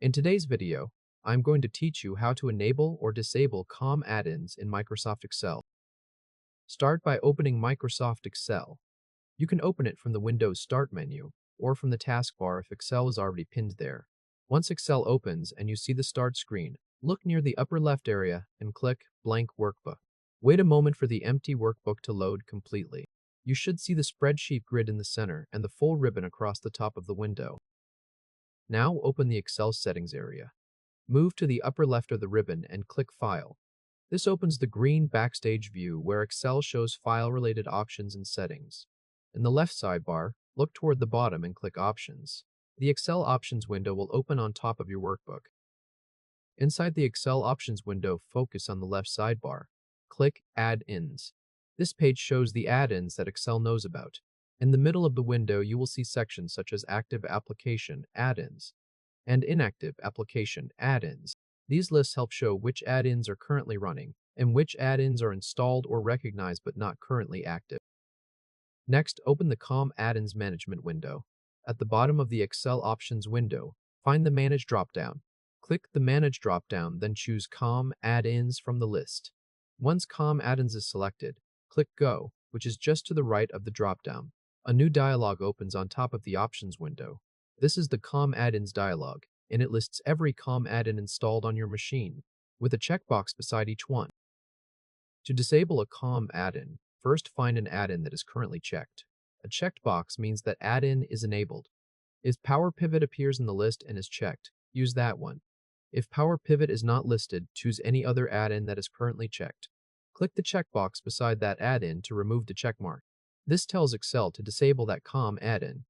In today's video, I'm going to teach you how to enable or disable COM add-ins in Microsoft Excel. Start by opening Microsoft Excel. You can open it from the Windows Start menu or from the taskbar if Excel is already pinned there. Once Excel opens and you see the Start screen, look near the upper left area and click Blank Workbook. Wait a moment for the empty workbook to load completely. You should see the spreadsheet grid in the center and the full ribbon across the top of the window. Now open the Excel settings area. Move to the upper left of the ribbon and click File. This opens the green Backstage view where Excel shows file-related options and settings. In the left sidebar, look toward the bottom and click Options. The Excel Options window will open on top of your workbook. Inside the Excel Options window, focus on the left sidebar. Click Add-ins. This page shows the add-ins that Excel knows about. In the middle of the window, you will see sections such as Active Application Add-ins and Inactive Application Add-ins. These lists help show which add-ins are currently running and which add-ins are installed or recognized but not currently active. Next, open the COM Add-ins Management window. At the bottom of the Excel Options window, find the Manage dropdown. Click the Manage dropdown, then choose COM Add-ins from the list. Once COM Add-ins is selected, click Go, which is just to the right of the dropdown. A new dialog opens on top of the Options window. This is the COM Add-ins dialog, and it lists every COM add-in installed on your machine, with a checkbox beside each one. To disable a COM add-in, first find an add-in that is currently checked. A checked box means that add-in is enabled. If Power Pivot appears in the list and is checked, use that one. If Power Pivot is not listed, choose any other add-in that is currently checked. Click the checkbox beside that add-in to remove the checkmark. This tells Excel to disable that COM add-in.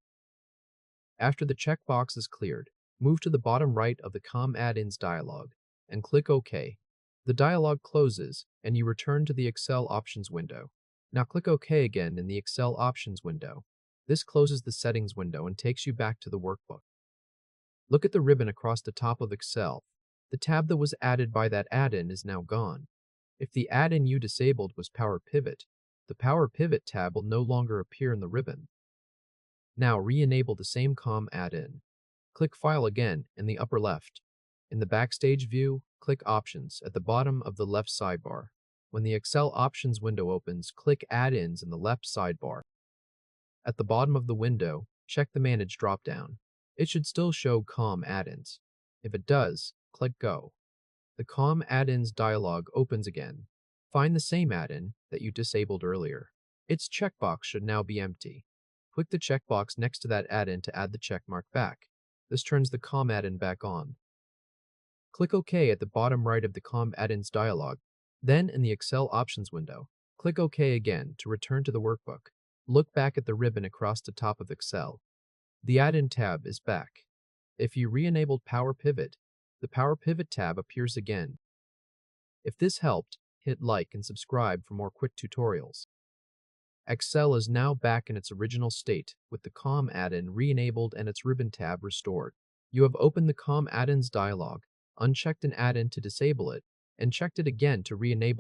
After the checkbox is cleared, move to the bottom right of the COM add-ins dialog and click OK. The dialog closes and you return to the Excel Options window. Now click OK again in the Excel Options window. This closes the Settings window and takes you back to the workbook. Look at the ribbon across the top of Excel. The tab that was added by that add-in is now gone. If the add-in you disabled was Power Pivot, the Power Pivot tab will no longer appear in the ribbon. Now re-enable the same COM add-in. Click File again in the upper left. In the Backstage view, click Options at the bottom of the left sidebar. When the Excel Options window opens, click Add-ins in the left sidebar. At the bottom of the window, check the Manage dropdown. It should still show COM add-ins. If it does, click Go. The COM add-ins dialog opens again. Find the same add-in that you disabled earlier. Its checkbox should now be empty. Click the checkbox next to that add-in to add the checkmark back. This turns the COM add-in back on. Click OK at the bottom right of the COM add-ins dialog. Then, in the Excel Options window, click OK again to return to the workbook. Look back at the ribbon across the top of Excel. The Add-in tab is back. If you re-enabled Power Pivot, the Power Pivot tab appears again. If this helped, hit like and subscribe for more quick tutorials. Excel is now back in its original state, with the COM add-in re-enabled and its ribbon tab restored. You have opened the COM add-ins dialog, unchecked an add-in to disable it, and checked it again to re-enable it.